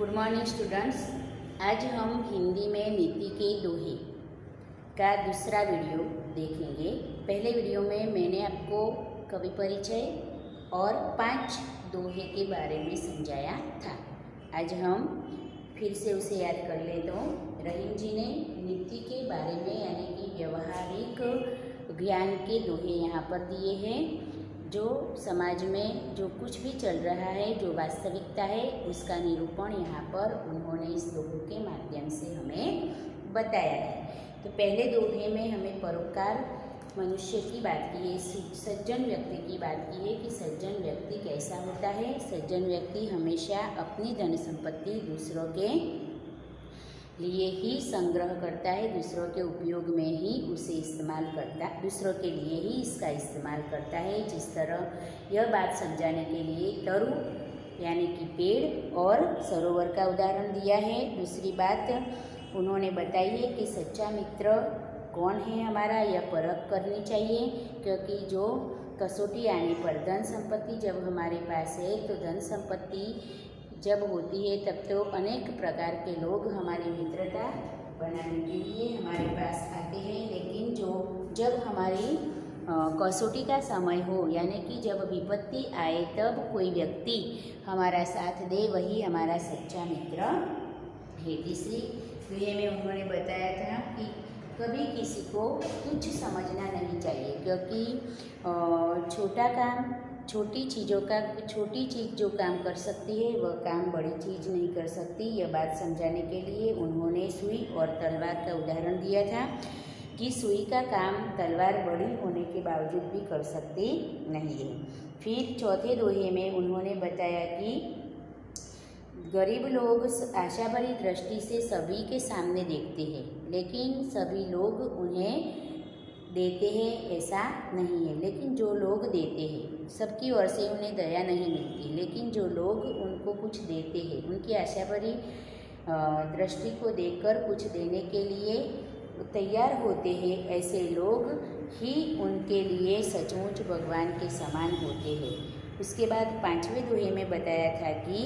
Good morning students. आज हम हिंदी में नीति के दोहे का दूसरा वीडियो देखेंगे। पहले वीडियो में मैंने आपको कवि परिचय और 5 दोहे के बारे में समझाया था। आज हम फिर से उसे याद कर ले तो रहीम जी ने नीति के बारे में यानी कि व्यवहारिक ज्ञान के दोहे यहाँ पर दिए हैं। जो समाज में जो कुछ भी चल रहा है, जो वास्तविकता है, उसका निरूपण यहाँ पर उन्होंने इस दोहे के माध्यम से हमें बताया है। तो पहले दोहे में हमें परोपकार मनुष्य की बात की है, सज्जन व्यक्ति की बात की है कि सज्जन व्यक्ति कैसा होता है। सज्जन व्यक्ति हमेशा अपनी धन संपत्ति दूसरों के लिए ही संग्रह करता है, दूसरों के उपयोग में ही उसे इस्तेमाल करता, दूसरों के लिए ही इसका इस्तेमाल करता है। जिस तरह यह बात समझाने के लिए तरु यानी कि पेड़ और सरोवर का उदाहरण दिया है। दूसरी बात उन्होंने बताई है कि सच्चा मित्र कौन है हमारा, यह परख करनी चाहिए, क्योंकि जो कसौटी आने पर धन संपत्ति जब हमारे पास है तो धन संपत्ति जब होती है तब तो अनेक प्रकार के लोग हमारी मित्रता बनाने के लिए हमारे पास आते हैं, लेकिन जब हमारी कसौटी का समय हो यानी कि जब विपत्ति आए तब कोई व्यक्ति हमारा साथ दे, वही हमारा सच्चा मित्र है। तीसरी दोहे में उन्होंने बताया था कि कभी किसी को तुच्छ समझना नहीं चाहिए, क्योंकि छोटी चीज़ जो काम कर सकती है वह काम बड़ी चीज़ नहीं कर सकती। यह बात समझाने के लिए उन्होंने सुई और तलवार का उदाहरण दिया था कि सुई का काम तलवार बड़ी होने के बावजूद भी कर सकती नहीं है। फिर चौथे दोहे में उन्होंने बताया कि गरीब लोग आशा भरी दृष्टि से सभी के सामने देखते हैं, लेकिन सभी लोग उन्हें देते हैं ऐसा नहीं है। लेकिन जो लोग देते हैं सबकी ओर से उन्हें दया नहीं मिलती, लेकिन जो लोग उनको कुछ देते हैं उनकी आशा भरी दृष्टि को देखकर कुछ देने के लिए तैयार होते हैं, ऐसे लोग ही उनके लिए सचमुच भगवान के समान होते हैं। उसके बाद 5वें दोहे में बताया था कि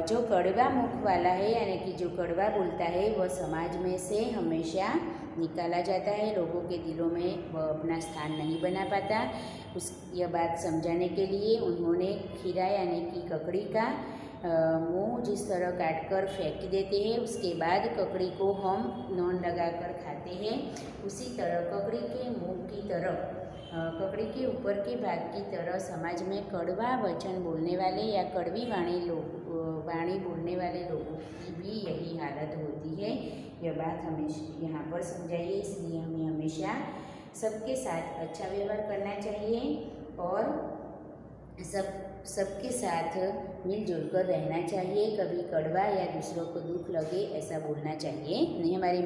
जो कड़वा मुख वाला है यानी कि जो कड़वा बोलता है वह समाज में से हमेशा निकाला जाता है, लोगों के दिलों में वह अपना स्थान नहीं बना पाता। यह बात समझाने के लिए उन्होंने खीरा यानी कि ककड़ी का मुंह जिस तरह काटकर फेंक देते हैं, उसके बाद ककड़ी को हम नॉन लगाकर खाते हैं, उसी तरह ककड़ी के मुंह की तरह ककड़ी के ऊपर के भाग की तरह समाज में कड़वा वचन बोलने वाले या कड़वी वाणी बोलने वाले लोगों की भी यही हालत होती है। यह बात हमें यहाँ पर समझाइए। इसलिए हमें हमेशा सबके साथ अच्छा व्यवहार करना चाहिए और सबके साथ मिलजुल कर रहना चाहिए। कभी कड़वा या दूसरों को दुख लगे ऐसा बोलना चाहिए नहीं, हमारी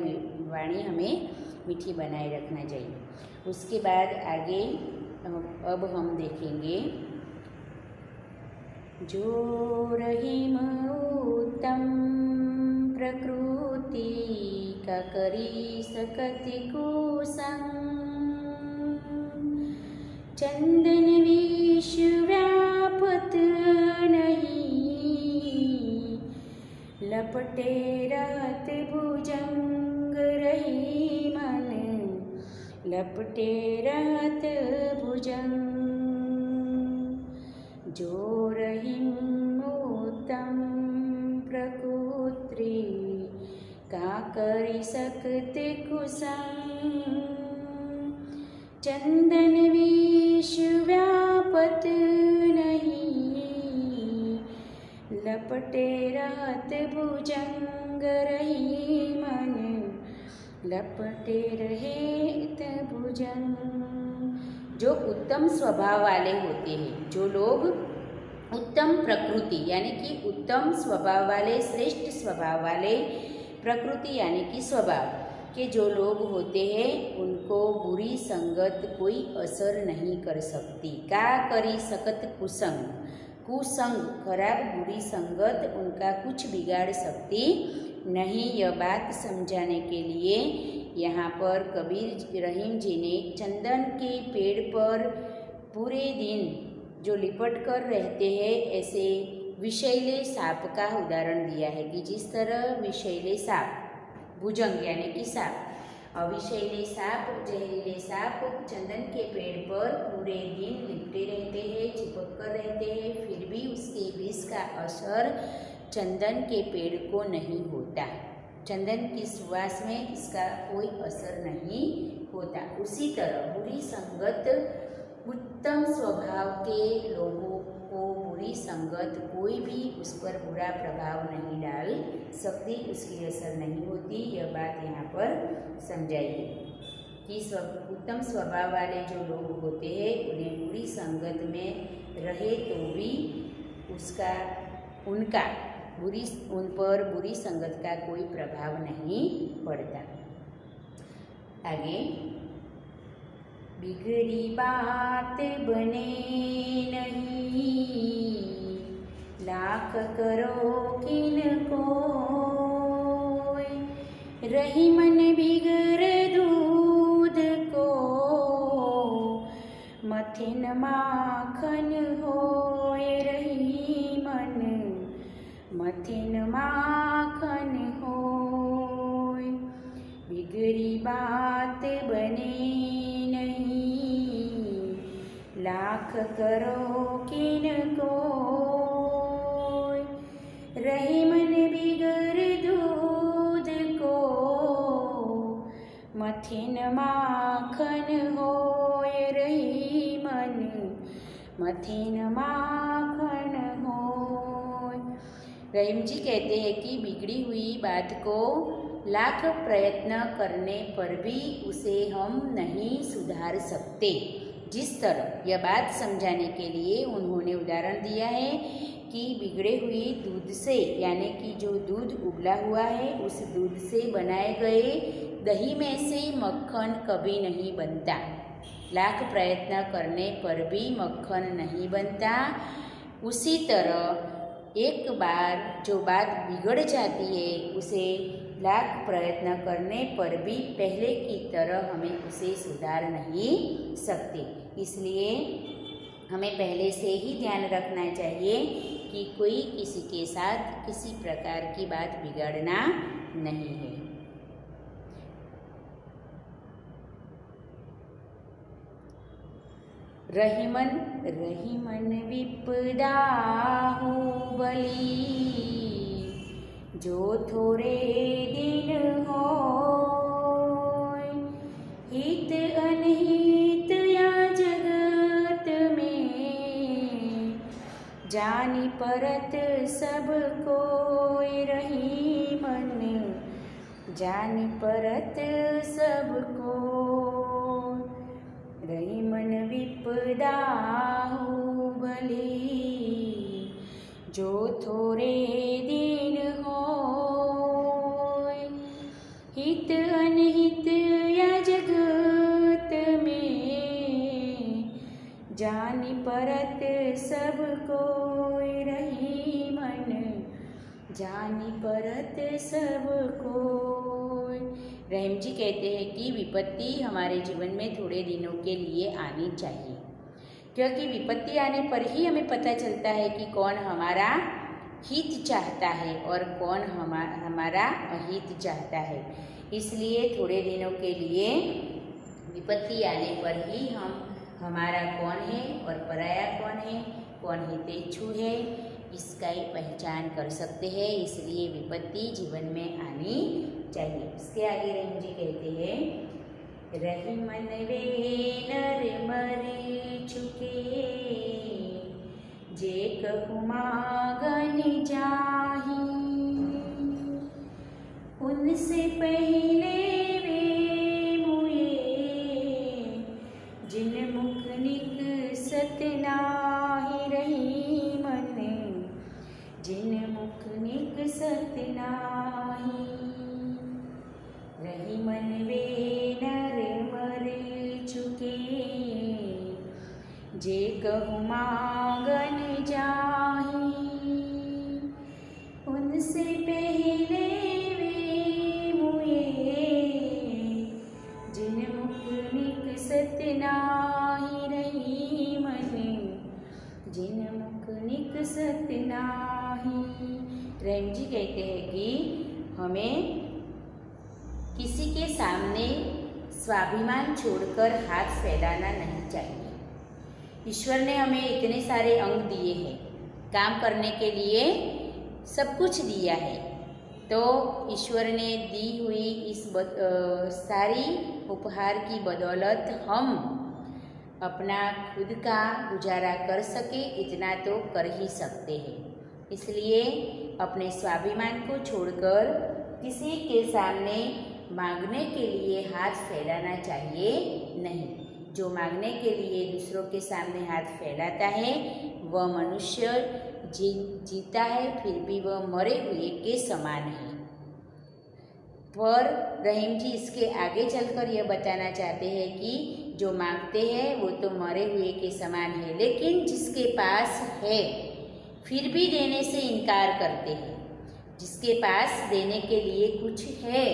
वाणी हमें मीठी बनाए रखना चाहिए। उसके बाद आगे अब हम देखेंगे जो रहीम उत्तम प्रकृति का करी सकत को संग, चंदन विष व्यापत नहीं, लपटे रहत भुजंग रही मन, लपटे रहत भुजंग। जो रहीम उत्तम प्रकृति का करी सकते कुसंग, चंदन विष व्यापत नहीं, लपटे रहत भुजंग रही मन, लपटे रहे भुजंग। जो उत्तम स्वभाव वाले होते हैं, जो लोग उत्तम प्रकृति यानी कि उत्तम स्वभाव वाले, श्रेष्ठ स्वभाव वाले, प्रकृति यानी कि स्वभाव के जो लोग होते हैं उनको बुरी संगत कोई असर नहीं कर सकती। का करी सकत कुसंग, कुसंग खराब बुरी संगत उनका कुछ बिगाड़ सकती नहीं। यह बात समझाने के लिए यहाँ पर कबीर रहीम जी ने चंदन के पेड़ पर पूरे दिन जो लिपट कर रहते हैं ऐसे विषैले सांप का उदाहरण दिया है कि जिस तरह विषैले सांप, भुजंग यानी कि सांप, विषैले सांप, जहरीले सांप चंदन के पेड़ पर पूरे दिन लिपटे रहते हैं, चिपक कर रहते हैं, फिर भी उसके विष का असर चंदन के पेड़ को नहीं होता। चंदन की सुवास में इसका कोई असर नहीं होता। उसी तरह बुरी संगत, उत्तम स्वभाव के लोगों को बुरी संगत कोई भी उस पर बुरा प्रभाव नहीं डाल सकती, उसकी असर नहीं होती। यह बात यहाँ पर समझाई है कि उत्तम स्वभाव वाले जो लोग होते हैं उन्हें बुरी संगत में रहे तो भी उन पर बुरी संगत का कोई प्रभाव नहीं पड़ता। आगे, बिगड़ी बात बने नहीं, लाख करो किनको, रही मन बिगर दूध को, मथिन माखन होए, रही मन मथिन माखन होए। बिगड़ी बात बने नहीं, लाख करो किनको, रही मन बिगर दूध को, मथिन माखन होए, रही मन मथिन माखन होए। रहीम जी कहते हैं कि बिगड़ी हुई बात को लाख प्रयत्न करने पर भी उसे हम नहीं सुधार सकते। जिस तरह यह बात समझाने के लिए उन्होंने उदाहरण दिया है कि बिगड़े हुए दूध से, यानी कि जो दूध उबला हुआ है उस दूध से बनाए गए दही में से मक्खन कभी नहीं बनता। लाख प्रयत्न करने पर भी मक्खन नहीं बनता। उसी तरह एक बार जो बात बिगड़ जाती है उसे लाख प्रयत्न करने पर भी पहले की तरह हमें उसे सुधार नहीं सकते। इसलिए हमें पहले से ही ध्यान रखना चाहिए कि कोई किसी के साथ किसी प्रकार की बात बिगाड़ना नहीं है। रहीमन विपदा हो बली, जो थोड़े दिन हो, हित अनहित या जगत में, जानी परत सब कोई, रहीमन जानी परत सब को, रहीमन विपदा हो भली, जो थोड़े दिन हो, हित अनहित या जगत में, जानी परत सब कोई, रहीमन जानी परत सब कोई। रहीम जी कहते हैं कि विपत्ति हमारे जीवन में थोड़े दिनों के लिए आनी चाहिए, क्योंकि विपत्ति आने पर ही हमें पता चलता है कि कौन हमारा हित चाहता है और कौन हमारा अहित चाहता है। इसलिए थोड़े दिनों के लिए विपत्ति आने पर ही हम हमारा कौन है और पराया कौन है, कौन हितेच्छु है, इसका ही पहचान कर सकते हैं। इसलिए विपत्ति जीवन में आनी चाहिए। उसके आगे रहीम जी कहते हैं, रहीमन वे नर मर चुके, जे कहु मागन जाही, उनसे पहले वे मुए, जिन मुख निकसत नाही, रहीमन जिन मुख निकसत नाही, रहीमन वे नर मर चुके, जे कहु मागन जाही, उनसे पहले वे मुए, जिन मुख निकसत नाही, रहीमन जिन मुख निकसत नाही। रहीम जी कहते हैं कि हमें किसी के सामने स्वाभिमान छोड़कर हाथ फैलाना नहीं चाहिए। ईश्वर ने हमें इतने सारे अंग दिए हैं, काम करने के लिए सब कुछ दिया है, तो ईश्वर ने दी हुई इस सारी उपहार की बदौलत हम अपना खुद का गुजारा कर सके, इतना तो कर ही सकते हैं। इसलिए अपने स्वाभिमान को छोड़कर किसी के सामने मांगने के लिए हाथ फैलाना चाहिए नहीं। जो मांगने के लिए दूसरों के सामने हाथ फैलाता है वह मनुष्य जीता है, फिर भी वह मरे हुए के समान है। पर रहीम जी इसके आगे चलकर यह बताना चाहते हैं कि जो मांगते हैं वो तो मरे हुए के समान है, लेकिन जिसके पास है फिर भी देने से इनकार करते हैं, जिसके पास देने के लिए कुछ है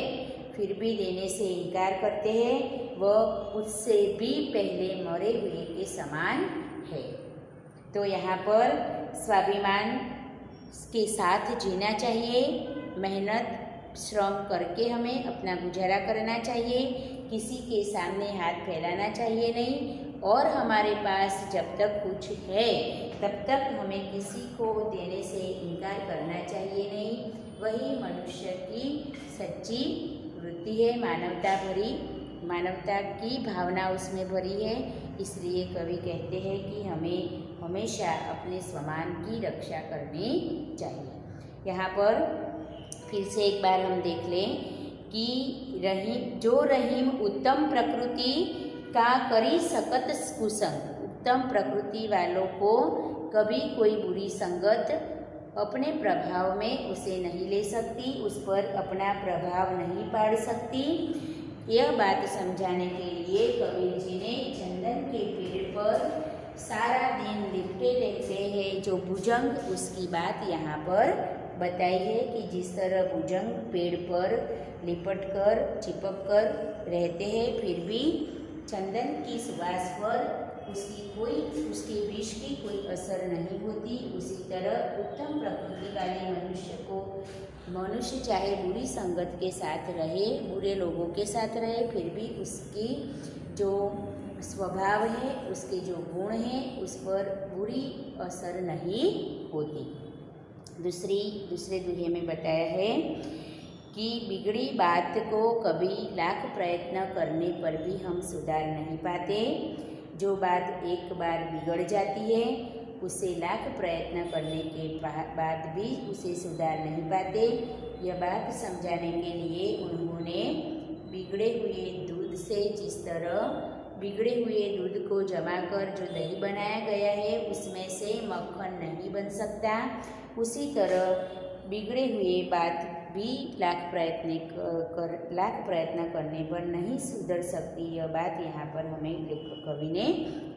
फिर भी देने से इनकार करते हैं, वह उससे भी पहले मरे हुए के समान है। तो यहाँ पर स्वाभिमान के साथ जीना चाहिए, मेहनत श्रम करके हमें अपना गुजारा करना चाहिए, किसी के सामने हाथ फैलाना चाहिए नहीं, और हमारे पास जब तक कुछ है तब तक हमें किसी को देने से इनकार करना चाहिए नहीं। वही मनुष्य की सच्ची वृत्ति है, मानवता की भावना उसमें भरी है। इसलिए कवि कहते हैं कि हमें हमेशा अपने स्वमान की रक्षा करनी चाहिए। यहाँ पर फिर से एक बार हम देख लें कि रहीम उत्तम प्रकृति का करी सकत कुसंग। उत्तम प्रकृति वालों को कभी कोई बुरी संगत अपने प्रभाव में उसे नहीं ले सकती, उस पर अपना प्रभाव नहीं पाड़ सकती। यह बात समझाने के लिए कबीर जी ने चंदन के पेड़ पर सारा दिन लिपटे रहते हैं जो भुजंग, उसकी बात यहाँ पर बताई है कि जिस तरह भुजंग पेड़ पर लिपट कर चिपक कर रहते हैं फिर भी चंदन की सुवास पर उसके विष की कोई असर नहीं होती, उसी तरह उत्तम प्रकृति वाले मनुष्य चाहे बुरी संगत के साथ रहे, बुरे लोगों के साथ रहे, फिर भी उसकी जो स्वभाव है, उसके जो गुण हैं, उस पर बुरी असर नहीं होती। दूसरे दोहे में बताया है कि बिगड़ी बात को कभी लाख प्रयत्न करने पर भी हम सुधार नहीं पाते। जो बात एक बार बिगड़ जाती है उसे लाख प्रयत्न करने के बाद भी उसे सुधार नहीं पाते। यह बात समझाने के लिए उन्होंने बिगड़े हुए दूध से, जिस तरह बिगड़े हुए दूध को जमाकर जो दही बनाया गया है उसमें से मक्खन नहीं बन सकता, उसी तरह बिगड़े हुए बात भी लाख प्रयत्न करने पर नहीं सुधर सकती। यह बात यहाँ पर हमें कवि ने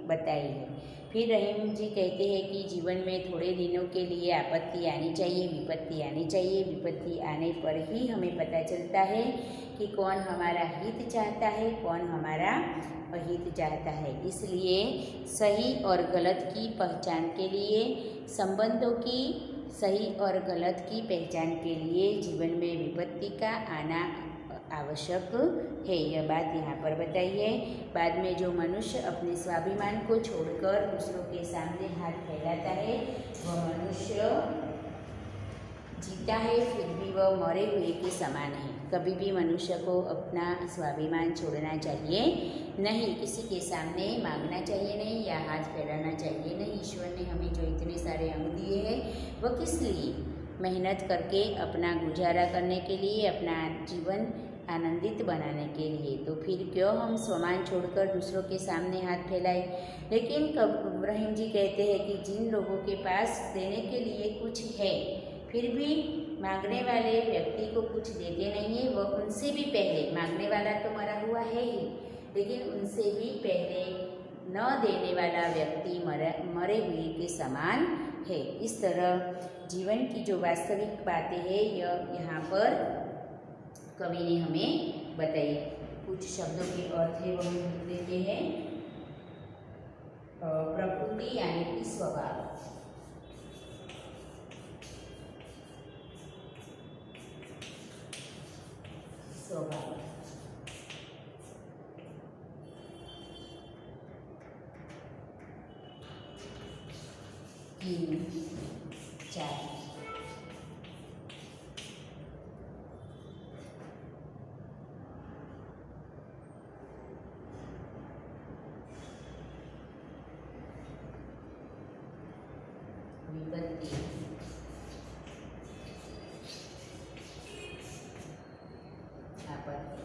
बताई है। फिर रहीम जी कहते हैं कि जीवन में थोड़े दिनों के लिए आपत्ति आनी चाहिए, विपत्ति आनी चाहिए। विपत्ति आने पर ही हमें पता चलता है कि कौन हमारा हित चाहता है, कौन हमारा अहित चाहता है। इसलिए सही और गलत की पहचान के लिए, संबंधों की सही और गलत की पहचान के लिए जीवन में विपत्ति का आना आवश्यक है। यह बात यहाँ पर बताई है। बाद में जो मनुष्य अपने स्वाभिमान को छोड़कर दूसरों के सामने हाथ फैलाता है वह मनुष्य जीता है, फिर भी वह मरे हुए के समान है। कभी भी मनुष्य को अपना स्वाभिमान छोड़ना चाहिए नहीं, किसी के सामने मांगना चाहिए नहीं या हाथ फैलाना चाहिए नहीं। ईश्वर ने हमें जो इतने सारे अंग दिए हैं वह किस लिए? मेहनत करके अपना गुजारा करने के लिए, अपना जीवन आनंदित बनाने के लिए। तो फिर क्यों हम स्वमान छोड़कर दूसरों के सामने हाथ फैलाएं? लेकिन रहीम जी कहते हैं कि जिन लोगों के पास देने के लिए कुछ है फिर भी मांगने वाले व्यक्ति को कुछ देते नहीं है, वह उनसे भी पहले, मांगने वाला तो मरा हुआ है ही, लेकिन उनसे भी पहले न देने वाला व्यक्ति मरे हुए के समान है। इस तरह जीवन की जो वास्तविक बातें हैं यह यहाँ पर कवि ने हमें बताई। कुछ शब्दों के अर्थ है वह हम देते हैं। प्रकृति प्रकृति यानी कि स्वभाव। स्वभाव। 3 4 विपत्ति। आपत्ति।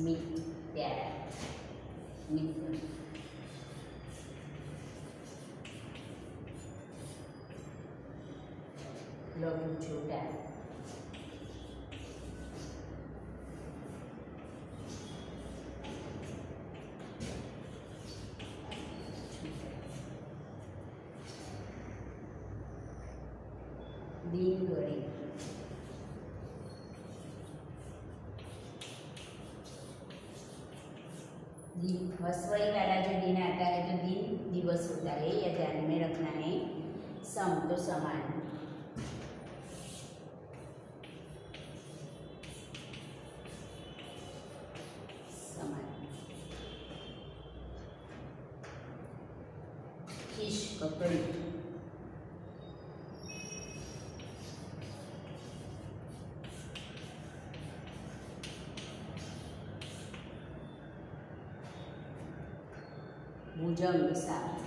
मिथ्या। मिथ्या। लघु छोटा। दिन घड़ी। हसवई वाला जो दिन आता है तो दिन दिवस होता है, यह ध्यान में रखना है। सम तो समान। समान। खींच पकड़। भुजंग साथ।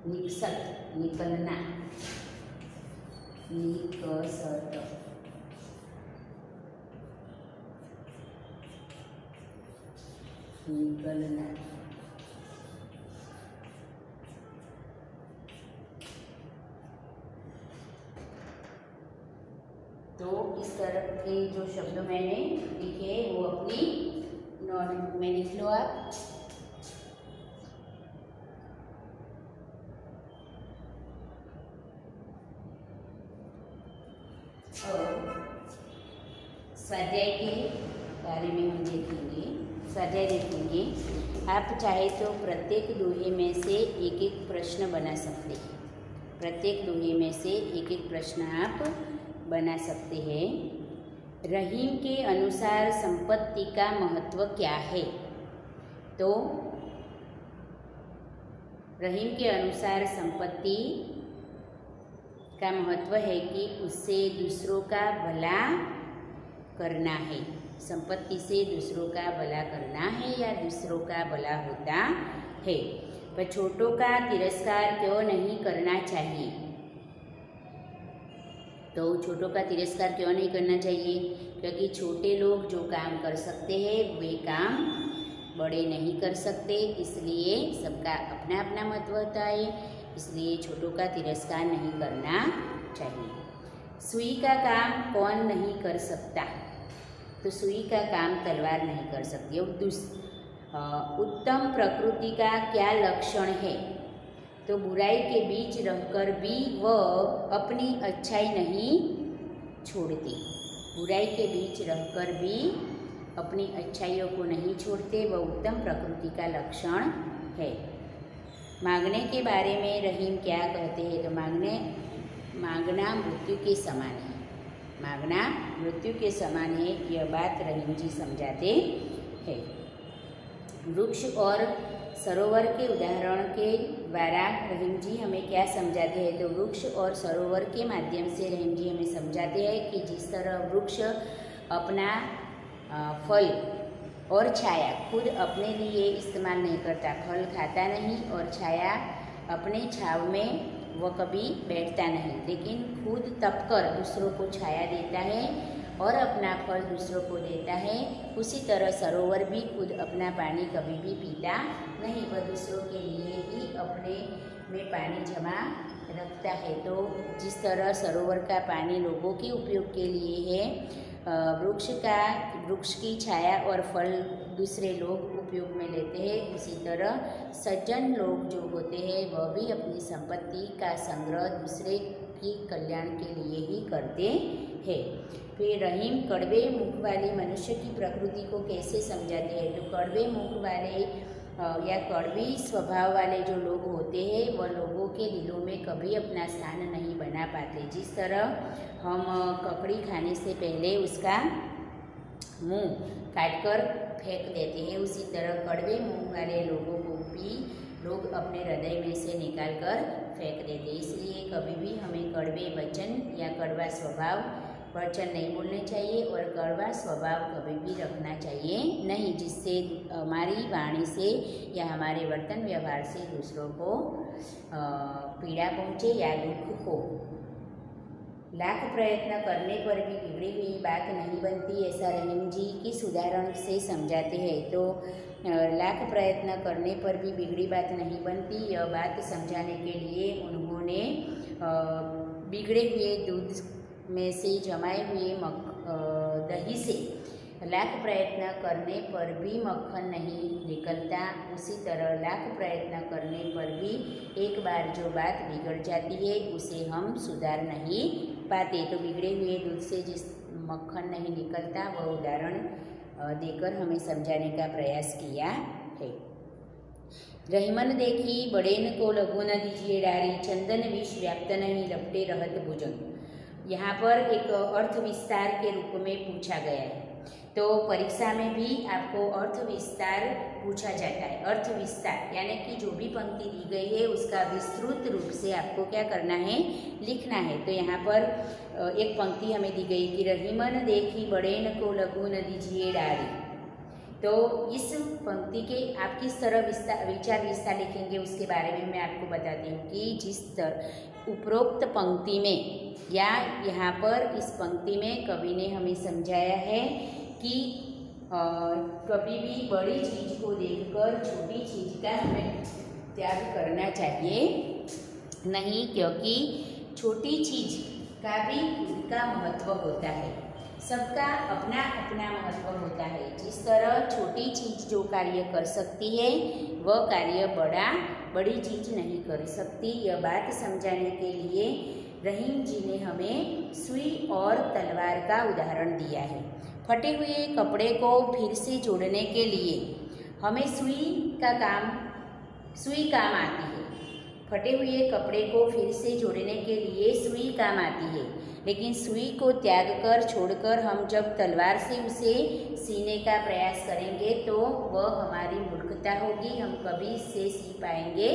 निकसत निकलना। निकसत। निकलना। तो इस तरह के जो शब्द मैंने लिखे वो अपनी नोटबुक में लिख लो आप। और स्वाध्याय के बारे में हम देखेंगे। स्वाध्याय देखेंगे। आप चाहे तो प्रत्येक दोहे में से एक एक प्रश्न बना सकते हैं। प्रत्येक दोहे में से एक एक प्रश्न आप बना सकते हैं। रहीम के अनुसार संपत्ति का महत्व क्या है? तो रहीम के अनुसार संपत्ति का महत्व है कि उससे दूसरों का भला करना है। संपत्ति से दूसरों का भला करना है या दूसरों का भला होता है। पर छोटों का तिरस्कार क्यों नहीं करना चाहिए? तो छोटों का तिरस्कार क्यों नहीं करना चाहिए? क्योंकि छोटे लोग जो काम कर सकते हैं वे काम बड़े नहीं कर सकते, इसलिए सबका अपना अपना महत्व होता है, इसलिए छोटों का तिरस्कार नहीं करना चाहिए। सुई का काम कौन नहीं कर सकता? तो सुई का काम तलवार नहीं कर सकती। उत्तम प्रकृति का क्या लक्षण है? तो बुराई के बीच रहकर भी वह अपनी अच्छाई नहीं छोड़ते। बुराई के बीच रहकर भी अपनी अच्छाइयों को नहीं छोड़ते, वह उत्तम प्रकृति का लक्षण है। मांगने के बारे में रहीम क्या कहते हैं? तो मांगना मृत्यु के समान है। मांगना मृत्यु के समान है, यह बात रहीम जी समझाते हैं। वृक्ष और सरोवर के उदाहरण के द्वारा रहीम जी हमें क्या समझाते हैं? तो वृक्ष और सरोवर के माध्यम से रहीम जी हमें समझाते हैं कि जिस तरह वृक्ष अपना फल और छाया खुद अपने लिए इस्तेमाल नहीं करता, फल खाता नहीं और छाया अपने छाव में वह कभी बैठता नहीं, लेकिन खुद तपकर दूसरों को छाया देता है और अपना फल दूसरों को देता है। उसी तरह सरोवर भी खुद अपना पानी कभी भी पीता नहीं, वह दूसरों के लिए ही अपने में पानी जमा रखता है। तो जिस तरह सरोवर का पानी लोगों के उपयोग के लिए है, वृक्ष की छाया और फल दूसरे लोग उपयोग में लेते हैं, उसी तरह सज्जन लोग जो होते हैं वह भी अपनी संपत्ति का संग्रह दूसरे की कल्याण के लिए ही करते हैं। फिर रहीम कड़वे मुख वाले मनुष्य की प्रकृति को कैसे समझाते हैं। तो कड़वे मुख वाले या कड़वी स्वभाव वाले जो लोग होते हैं वह लोगों के दिलों में कभी अपना स्थान नहीं बना पाते। जिस तरह हम ककड़ी खाने से पहले उसका मुंह काटकर फेंक देते हैं, उसी तरह कड़वे मुंह वाले लोगों को भी लोग अपने हृदय में से निकाल कर फेंक देते हैं। इसलिए कभी भी हमें कड़वे वचन या कड़वा स्वभाव वचन नहीं बोलने चाहिए और कड़वा स्वभाव कभी भी रखना चाहिए नहीं, जिससे हमारी वाणी से या हमारे वर्तन व्यवहार से दूसरों को पीड़ा पहुँचे या दुख हो। लाख प्रयत्न करने पर भी बिगड़ी हुई बात नहीं बनती, ऐसा रहीम जी किस उदाहरण से समझाते हैं। तो लाख प्रयत्न करने पर भी बिगड़ी बात नहीं बनती, यह बात समझाने के लिए उन्होंने बिगड़े हुए दूध में से जमाए हुए दही से लाख प्रयत्न करने पर भी मक्खन नहीं निकलता, उसी तरह लाख प्रयत्न करने पर भी एक बार जो बात बिगड़ जाती है उसे हम सुधार नहीं पाते। तो बिगड़े हुए दूध से जिस मक्खन नहीं निकलता वह उदाहरण देकर हमें समझाने का प्रयास किया है। रहीमन देखी बड़ेन को लघु न दीजिए डारी, चंदन विष व्याप्त नहीं लपटे रहत भुजंग। यहाँ पर एक अर्थ विस्तार के रूप में पूछा गया है। तो परीक्षा में भी आपको अर्थ विस्तार पूछा जाता है। अर्थ विस्तार यानी कि जो भी पंक्ति दी गई है उसका विस्तृत रूप से आपको क्या करना है, लिखना है। तो यहाँ पर एक पंक्ति हमें दी गई कि रहीमन देखी बड़ेन को लघु न दीजिए डारी। तो इस पंक्ति के आप किस तरह विचार विस्तार लिखेंगे उसके बारे में मैं आपको बताती हूँ कि जिस तरह उपरोक्त पंक्ति में या यहाँ पर इस पंक्ति में कवि ने हमें समझाया है कि कभी भी बड़ी चीज़ को देखकर छोटी चीज़ का हमें त्याग करना चाहिए नहीं, क्योंकि छोटी चीज़ का भी खुद का महत्व होता है। सबका अपना अपना महत्व होता है। जिस तरह छोटी चीज़ जो कार्य कर सकती है वह कार्य बड़ी चीज़ नहीं कर सकती। यह बात समझाने के लिए रहीम जी ने हमें सुई और तलवार का उदाहरण दिया है। फटे हुए कपड़े को फिर से जोड़ने के लिए हमें सुई काम आती है। फटे हुए कपड़े को फिर से जोड़ने के लिए सुई काम आती है, लेकिन सुई को त्याग कर छोड़कर हम जब तलवार से उसे सीने का प्रयास करेंगे तो वह हमारी मूर्खता होगी, हम कभी इससे सी पाएंगे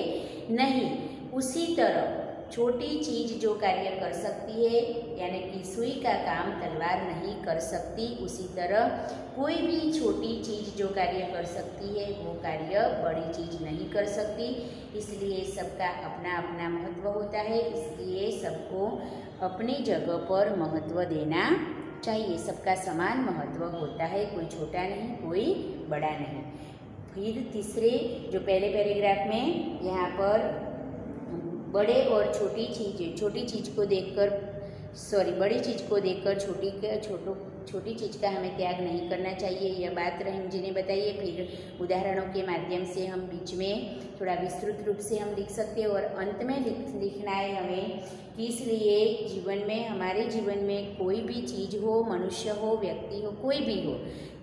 नहीं। उसी तरह छोटी चीज़ जो कार्य कर सकती है यानी कि सुई का काम तलवार नहीं कर सकती, उसी तरह कोई भी छोटी चीज़ जो कार्य कर सकती है वो कार्य बड़ी चीज़ नहीं कर सकती। इसलिए सबका अपना अपना महत्व होता है, इसलिए सबको अपनी जगह पर महत्व देना चाहिए। सबका समान महत्व होता है, कोई छोटा नहीं कोई बड़ा नहीं। फिर तीसरे जो पहले पैराग्राफ में यहाँ पर बड़ी चीज़ को देखकर छोटी चीज़ का हमें त्याग नहीं करना चाहिए, यह बात रहीम जी ने बताई है। फिर उदाहरणों के माध्यम से हम बीच में थोड़ा विस्तृत रूप से हम लिख सकते हैं और अंत में लिखना है हमें कि इसलिए हमारे जीवन में कोई भी चीज़ हो, मनुष्य हो, व्यक्ति हो, कोई भी हो,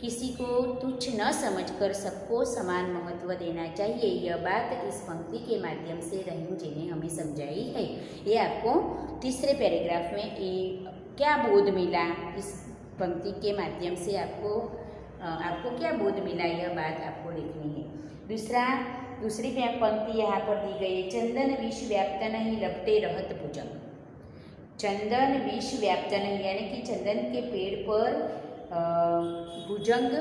किसी को तुच्छ न समझकर सबको समान महत्व देना चाहिए। यह बात इस पंक्ति के माध्यम से रहीम जी ने हमें समझाई है। ये आपको तीसरे पैराग्राफ में क्या बोध मिला, इस पंक्ति के माध्यम से आपको क्या बोध मिला, यह बात आपको लिखनी है। दूसरी पंक्ति यहाँ पर दी गई है, चंदन विष व्याप्त नहीं लपटे रहत भुजंग। चंदन विष व्याप्त नहीं यानी कि चंदन के पेड़ पर भुजंग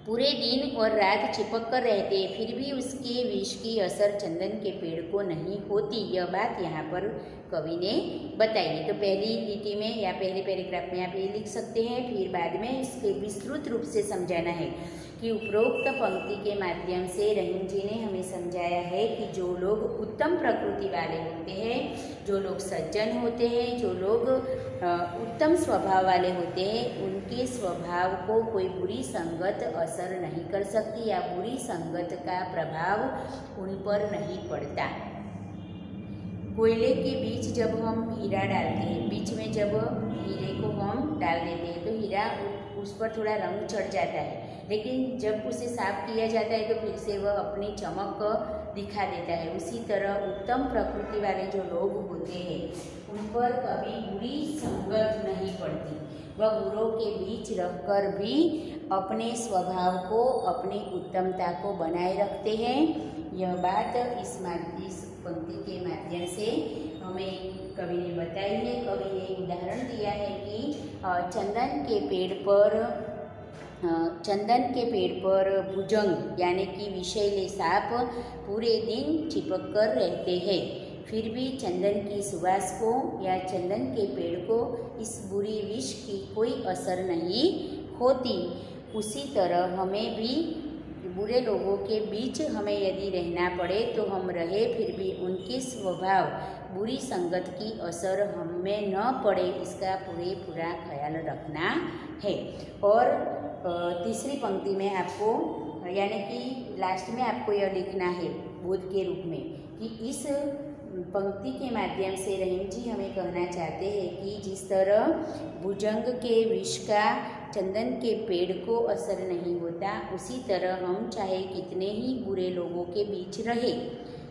पूरे दिन और रात चिपक कर रहते हैं, फिर भी उसके विष की असर चंदन के पेड़ को नहीं होती। यह बात यहाँ पर कवि ने बताई है। तो पहली लिटी में या पहले पैराग्राफ में आप ये लिख सकते हैं, फिर बाद में इसके विस्तृत रूप से समझाना है कि उपरोक्त पंक्ति के माध्यम से रहीम जी ने हमें समझाया है कि जो लोग उत्तम प्रकृति वाले होते हैं, जो लोग सज्जन होते हैं, जो लोग उत्तम स्वभाव वाले होते हैं, उनके स्वभाव को कोई बुरी संगत असर नहीं कर सकती या बुरी संगत का प्रभाव उन पर नहीं पड़ता। कोयले के बीच जब हम हीरा डालते हैं, बीच में जब हीरे को हम डाल देते हैं तो हीरा उस पर थोड़ा रंग चढ़ जाता है, लेकिन जब उसे साफ किया जाता है तो फिर से वह अपनी चमक दिखा देता है। उसी तरह उत्तम प्रकृति वाले जो लोग होते हैं उन पर कभी बुरी संगत नहीं पड़ती। वह बुरों के बीच रहकर भी अपने स्वभाव को, अपनी उत्तमता को बनाए रखते हैं। यह बात इस पंक्ति के माध्यम से हमें कवि ने बताई है। कवि ने उदाहरण दिया है कि चंदन के पेड़ पर भुजंग यानी कि विषैले सांप पूरे दिन चिपक कर रहते हैं, फिर भी चंदन की सुवास को या चंदन के पेड़ को इस बुरी विष की कोई असर नहीं होती। उसी तरह हमें भी बुरे लोगों के बीच हमें यदि रहना पड़े तो हम रहे, फिर भी उनके स्वभाव, बुरी संगत की असर हमें न पड़े, इसका पूरा ख्याल रखना है। और तीसरी पंक्ति में आपको यानी कि लास्ट में आपको यह लिखना है बोध के रूप में कि इस पंक्ति के माध्यम से रहीम जी हमें कहना चाहते हैं कि जिस तरह भुजंग के विष का चंदन के पेड़ को असर नहीं होता, उसी तरह हम चाहे कितने ही बुरे लोगों के बीच रहे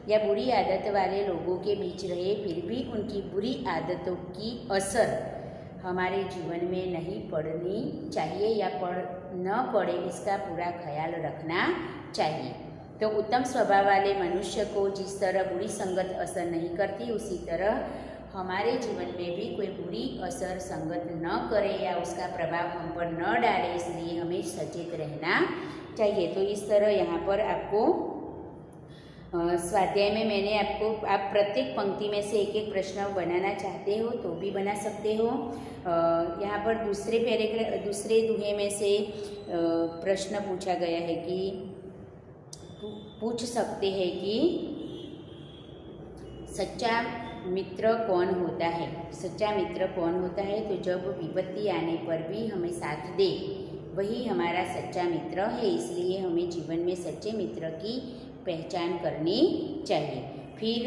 या बुरी आदत वाले लोगों के बीच रहे, फिर भी उनकी बुरी आदतों की असर हमारे जीवन में नहीं पड़नी चाहिए या न पड़े, इसका पूरा ख्याल रखना चाहिए। तो उत्तम स्वभाव वाले मनुष्य को जिस तरह बुरी संगत असर नहीं करती, उसी तरह हमारे जीवन में भी कोई बुरी असर संगत न करे या उसका प्रभाव हम पर न डाले, इसलिए हमें सचेत रहना चाहिए। तो इस तरह यहाँ पर आपको स्वाध्याय में मैंने आप प्रत्येक पंक्ति में से एक एक प्रश्न बनाना चाहते हो तो भी बना सकते हो। यहाँ पर दूसरे दुहे में से प्रश्न पूछा गया है कि पूछ सकते हैं कि सच्चा मित्र कौन होता है। सच्चा मित्र कौन होता है? तो जब विपत्ति आने पर भी हमें साथ दे, वही हमारा सच्चा मित्र है। इसलिए हमें जीवन में सच्चे मित्र की पहचान करनी चाहिए। फिर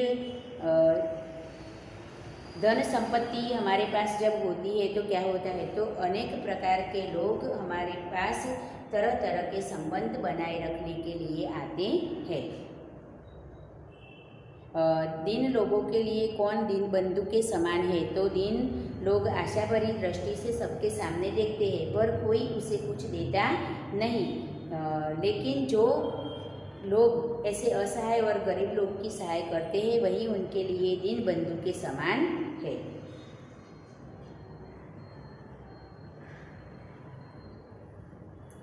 धन संपत्ति हमारे पास जब होती है तो क्या होता है, तो अनेक प्रकार के लोग हमारे पास तरह तरह के संबंध बनाए रखने के लिए आते हैं। दीन लोगों के लिए कौन दीन बंधु के समान है? तो दीन लोग आशा भरी दृष्टि से सबके सामने देखते हैं पर कोई उसे कुछ देता नहीं, लेकिन जो लोग ऐसे असहाय और गरीब लोग की सहाय करते हैं वही उनके लिए दीन बंधु के समान है।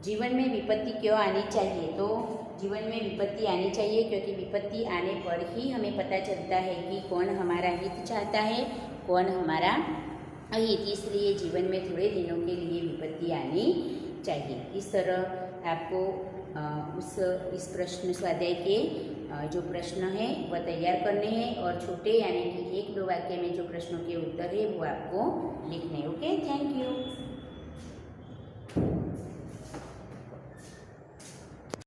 जीवन में विपत्ति क्यों आनी चाहिए? तो जीवन में विपत्ति आनी चाहिए क्योंकि विपत्ति आने पर ही हमें पता चलता है कि कौन हमारा हित चाहता है, कौन हमारा अहित। इसलिए जीवन में थोड़े दिनों के लिए विपत्ति आनी चाहिए। इस तरह आपको इस प्रश्न स्वाध्याय के जो प्रश्न हैं वह तैयार करने हैं और छोटे यानी कि 1-2 वाक्य में जो प्रश्नों के उत्तर है वो आपको लिखने हैं। Okay, thank you.